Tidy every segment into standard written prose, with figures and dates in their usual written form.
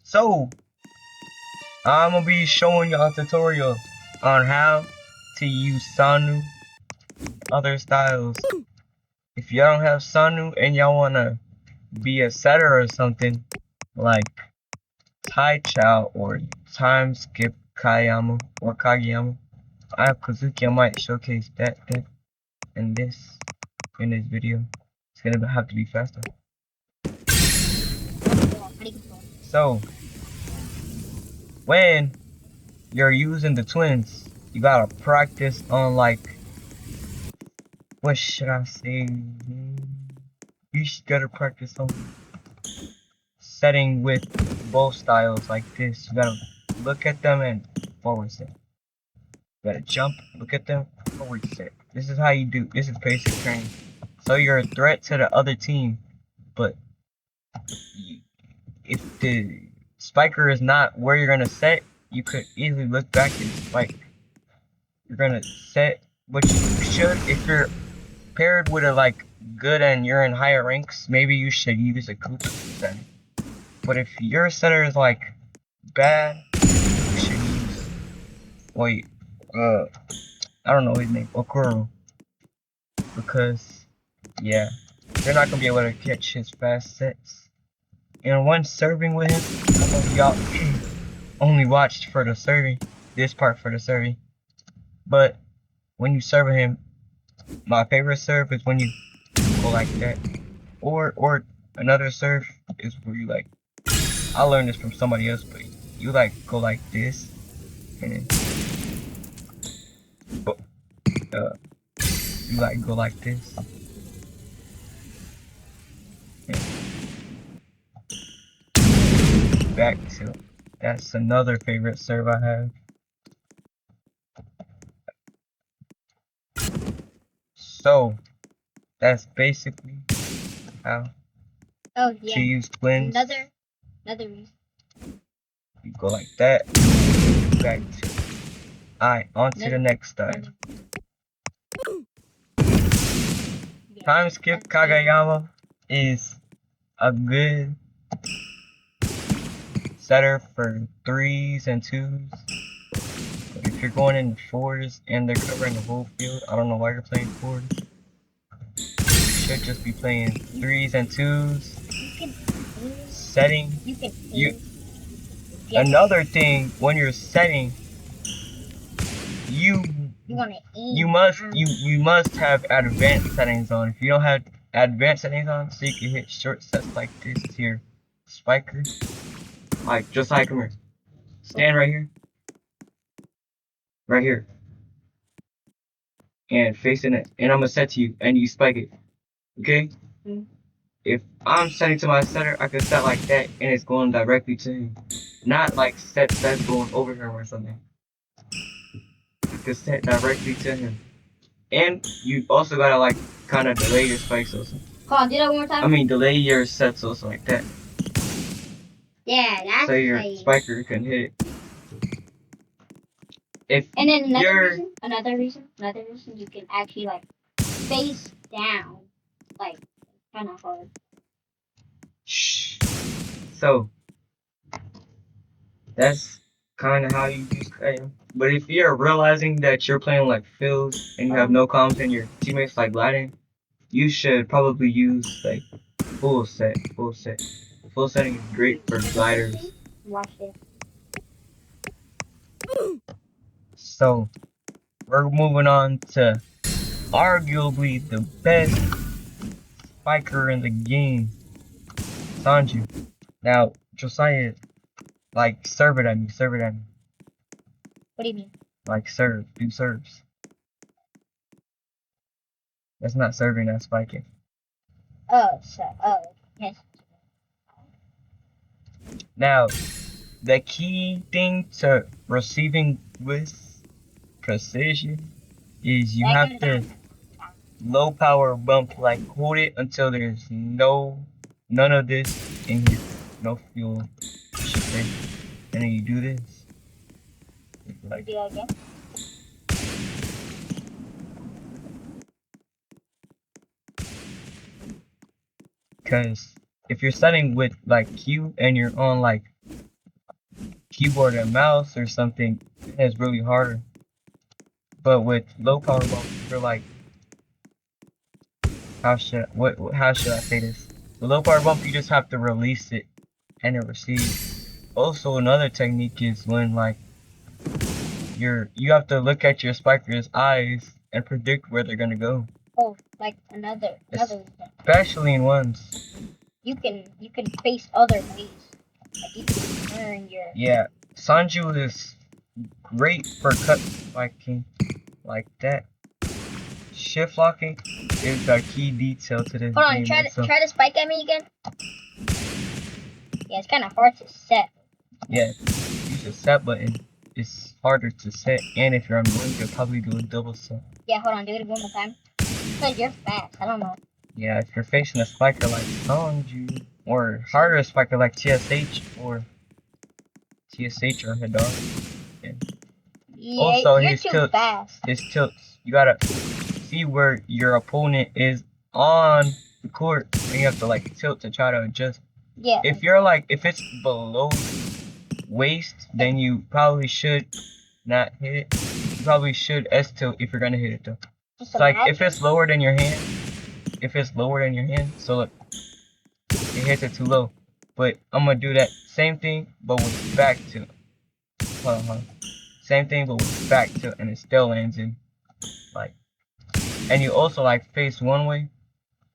So, I'm gonna be showing y'all a tutorial on how to use Sanu, other styles. If y'all don't have Sanu and y'all wanna be a setter or something, like Taichou or Time Skip Kayama or Kageyama, I have Kisuki. I might showcase that in this video. It's gonna have to be faster. So, when you're using the twins, you gotta practice on, like, what should I say? You gotta practice on setting with both styles like this. You gotta look at them and forward set. You gotta jump, look at them, forward set. This is how you do. This is basic training. So you're a threat to the other team, but if the spiker is not where you're gonna set, you could easily look back and spike. You're gonna set what you should. If you're paired with a like good and you're in higher ranks, maybe you should use a Kisuki center. But if your center is like bad, you should use I don't know his name, Okuro, because yeah, you're not gonna be able to catch his fast sets. And when serving with him, I know y'all only watched for the serving, this part for the serving, but when you serve him, my favorite serve is when you go like that, or another serve is where you like. I learned this from somebody else, but you like go like this, and then you like go like this. And back to that's another favorite serve I have. So that's basically how to use twins. Another reason. You go like that. Back to. Alright, on to the next style. Time skip Kageyama is a good setter for 3s and 2s. But if you're going in 4s and they're covering the whole field, I don't know why you're playing 4s. You should just be playing 3s and 2s. Setting. Another thing, when you're setting, you must have advanced settings on. If you don't have advanced settings on, so you can hit short sets like this to your spiker. Like, just like, come here. Stand right here. Right here. And facing it. And I'm gonna set to you, and you spike it. Okay? If I'm setting to my setter, I can set like that, and it's going directly to him. Not like that's going over him or something. You can set directly to him. And you also gotta like kind of delay your spikes also. Come on, do that one more time. I mean, delay your sets also like that. Yeah, that's so your spiker can hit. And then another reason you can actually like face down, like kind of hard. So that's kind of how you use Kaya. But if you're realizing that you're playing like fields and you have no comms and your teammates like gliding, you should probably use like full set. Full setting is great for gliders. Watch this. So we're moving on to arguably the best spiker in the game, Sanju. Now Josiah, like serve it at me. What do you mean? Like do serves. That's not serving, that's spiking. Yes. Now, the key thing to receiving with precision is you have to low power bump, like hold it until there's none of this in here, no fuel, I should say. And then you do this. Like, do that again. Because if you're setting with like Q and you're on like keyboard and mouse or something, it's really harder. But with low power bumps, you're like, how should I say this? The low power bump, you just have to release it and it receives. Also, another technique is when like you have to look at your spiker's eyes and predict where they're gonna go. Oh, like another reason. Especially in ones. You can face other ways. Like you can turn your. Yeah, Sanju is great for cut spiking like that. Shift locking is a key detail to this Hold on, game. try to spike at me again. Yeah, it's kind of hard to set. Yeah, use the set button. It's harder to set, and if you're on one, you'll probably do a double set. Yeah, hold on, do it one more time. Because you're fast, I don't know. Yeah, if you're facing a spiker like Sanju, or harder spiker like TSH or Hadar. Yeah, also, you're his too tilts, fast. his tilts, you gotta see where your opponent is on the court, and you have to like tilt to try to adjust. Yeah. If it's below waist, then you probably should not hit it. You probably should S tilt if you're gonna hit it though. It's like if it's lower than your hand, so look, it hits it too low. But I'm gonna do that same thing, but with back tilt. Hold on. Same thing, but with back tilt, and it still lands in like. And you also like face one way,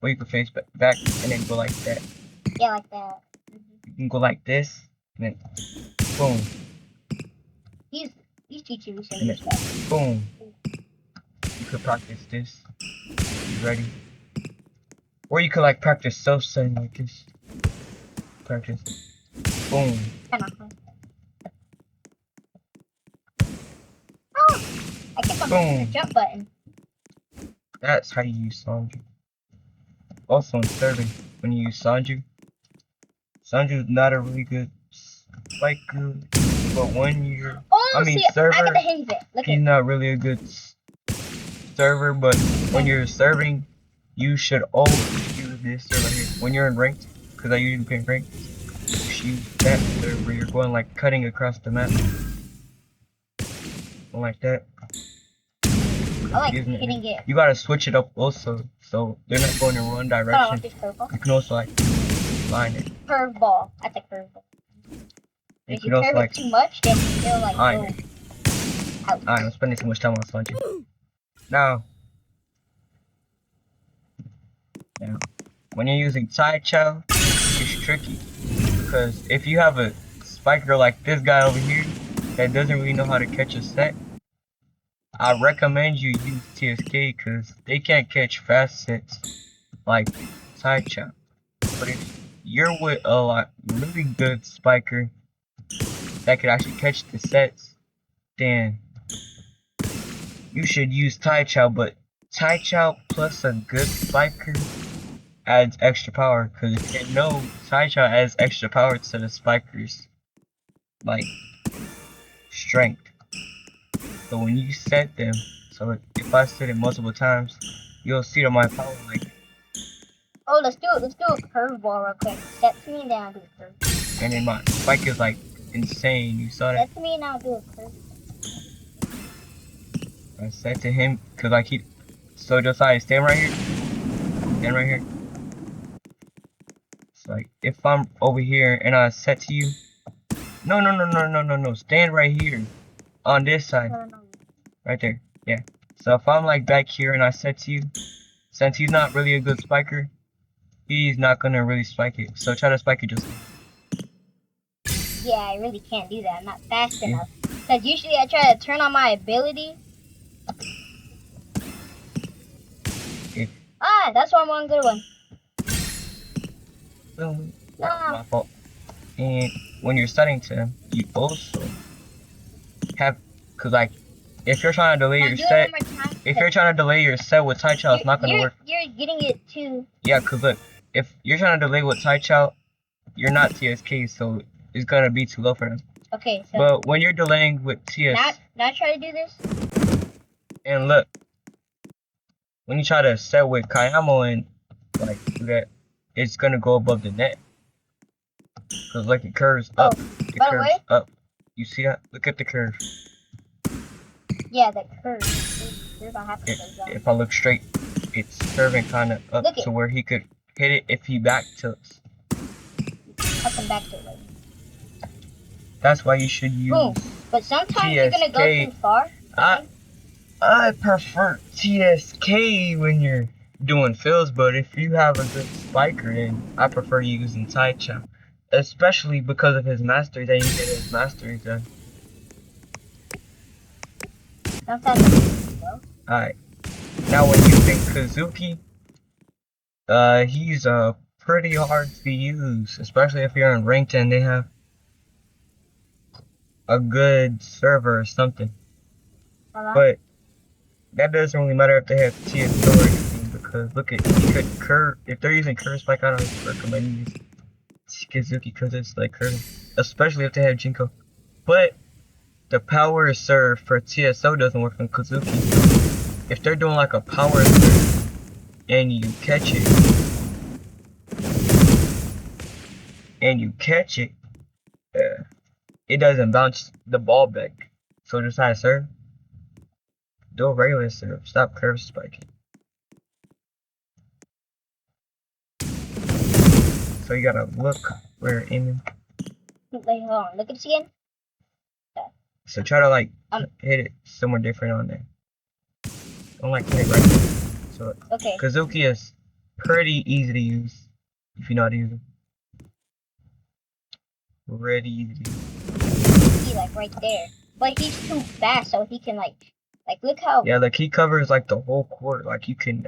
or you can face back and then go like that. Yeah, like that. You can go like this, and then boom. He's teaching me and then boom. You could practice this. You ready? Or you could like practice self-setting like this. Practice. Boom. Oh! I kept on pressing the jump button. That's how you use Sanju. Also in serving, when you use Sanju is not a really good spiker, but when you're server, I got the hang of it. He's not really a good server, but when you're serving, you should always use this server here. When you're in ranked, because I usually play ranked, you should use that server. You're going like cutting across the map. Like that. I like hitting it. You gotta switch it up also, so they're not going in one direction. You can also like line it. Curveball. That's a curveball. If you curve it too much, then it'll like go out. Alright, I'm spending too much time on Sanju. Now, when you're using Taichou, it's tricky because if you have a spiker like this guy over here that doesn't really know how to catch a set, I recommend you use TSK because they can't catch fast sets like Taichou. But if you're with a really good spiker that could actually catch the sets, then you should use Taichou. But Taichou plus a good spiker adds extra power, because if you know, Taichou adds extra power to the spikers like strength. So when you set them, so if I set it multiple times, you'll see that my power like. Oh, let's do a curveball real quick. Set to me now, do a curveball. And then my spike is like insane. You saw that? Set to me now, do a curveball. I said to him, cause like so Josiah, stand right here. Stand right here. It's like if I'm over here and I set to you. No. Stand right here. On this side. Right there. Yeah. So if I'm like back here and I set to you, since he's not really a good spiker, he's not gonna really spike it. So try to spike it just. Yeah, I really can't do that. I'm not fast enough. Because usually I try to turn on my ability. That's why I'm on a good one. Boom. My fault. And when you're setting to him, you also have, cause like, if you're trying to delay your set, with Taichou, it's not gonna work. You're getting it too. Yeah, cause look, if you're trying to delay with Taichou, you're not TSK, so it's gonna be too low for them. Okay. So but when you're delaying with TS, now try to do this. And look, when you try to set with Kayamo and like do that, it's gonna go above the net. Cause like it curves up. It curves up. You see that? Look at the curve. Yeah, the curve. Curve I have to go If I look straight, it's curving kind of up to where he could hit it if he back tilts. I'll come back to it. That's why you should use. Boom. But sometimes you're gonna go too far. I prefer TSK when you're doing fills, but if you have a good spiker, then I prefer using Taichou. Especially because of his masteries, and you get his masteries done. Alright. Now when using Kisuki, he's pretty hard to use, especially if you're in ranked and they have a good server or something. But that doesn't really matter if they have TSO or anything, because look at, you could curve, if they're using curve spike, I don't recommend using Kisuki because it's like curve, especially if they have Jinko. But the power serve for TSO doesn't work on Kisuki, so if they're doing like a power serve and you catch it, it doesn't bounce the ball back. So just how to serve. Do a regular serve. Stop curve spiking. So you gotta look where you're aiming. Wait, hold on. Look at this again. So try to like hit it somewhere different on there. Don't like hit it right there. So okay. Kisuki is pretty easy to use if you know how to use it. Pretty easy to use. He like right there. But he's too fast, so he can like look how. Yeah, like he covers like the whole court. Like you can.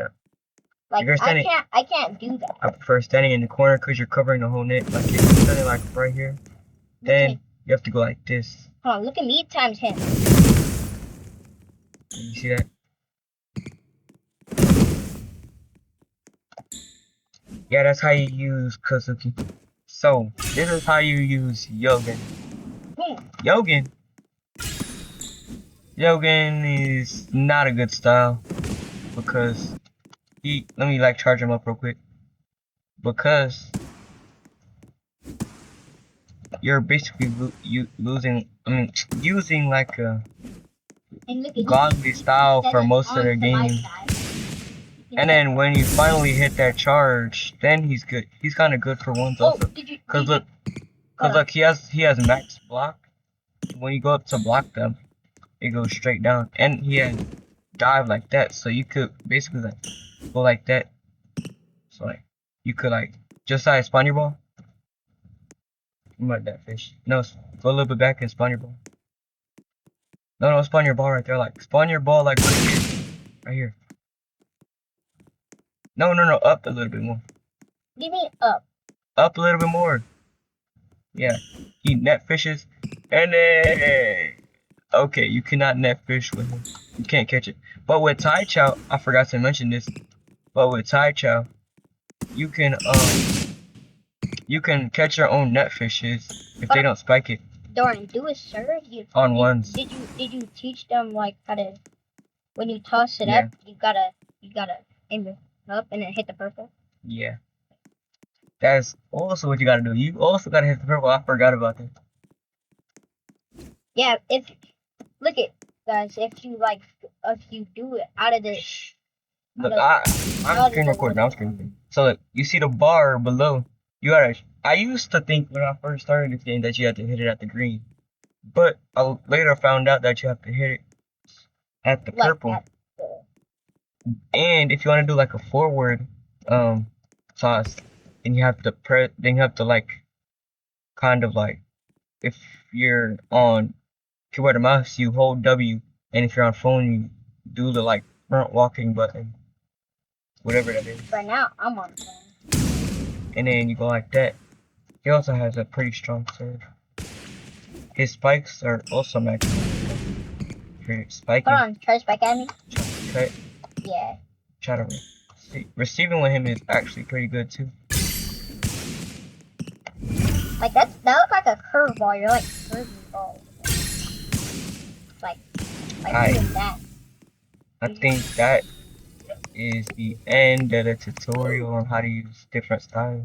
Like I can't do that. I prefer standing in the corner because you're covering the whole net. Like if you're standing like right here, then you have to go like this. Hold on, look at me times him. You see that? Yeah, that's how you use Kisuki. So this is how you use Yogan. Yogan is not a good style because let me like charge him up real quick, because you're basically using like a godly style for most of the game, and then when you finally hit that charge, then he's good. He's kind of good for ones also, cause look, he has max block. When you go up to block them, it goes straight down, and he has dive like that, so you could basically like go like that. So like you could like just like spawn your ball. You might that fish. No, go a little bit back and spawn your ball. No, spawn your ball right there. Like spawn your ball like right here. Right here. No, up a little bit more. What do you mean up? Up a little bit more. Yeah. He net fishes, and then okay, you cannot net fish with him. You can't catch it. But with Taichou, I forgot to mention this. But with Taichou, you can catch your own net fishes if they don't spike it. During do a serve, on ones. Did you teach them like how to, when you toss it up, you gotta aim it up and then hit the purple? Yeah. That's also what you gotta do. You also gotta hit the purple. I forgot about that. Yeah, look it, guys, if you do it out of the look, I'm screen recording. I'm screen recording. So look, you see the bar below. You gotta. I used to think when I first started this game that you had to hit it at the green, but I later found out that you have to hit it at the purple. And if you want to do like a forward toss, then you have to press. Then you have to like, kind of like, if you're on keyboard or mouse, you hold W, and if you're on phone, you do the like front walking button, whatever that is. Right now, I'm on phone. And then you go like that. He also has a pretty strong serve. His spikes are also maximum. If you're spiking. Hold on, try to spike at me. Cut. Yeah. Try to receiving with him is actually pretty good too. Like that looks like a curveball. You're like curving ball. Like doing that. I think that is the end of the tutorial on how to use different styles.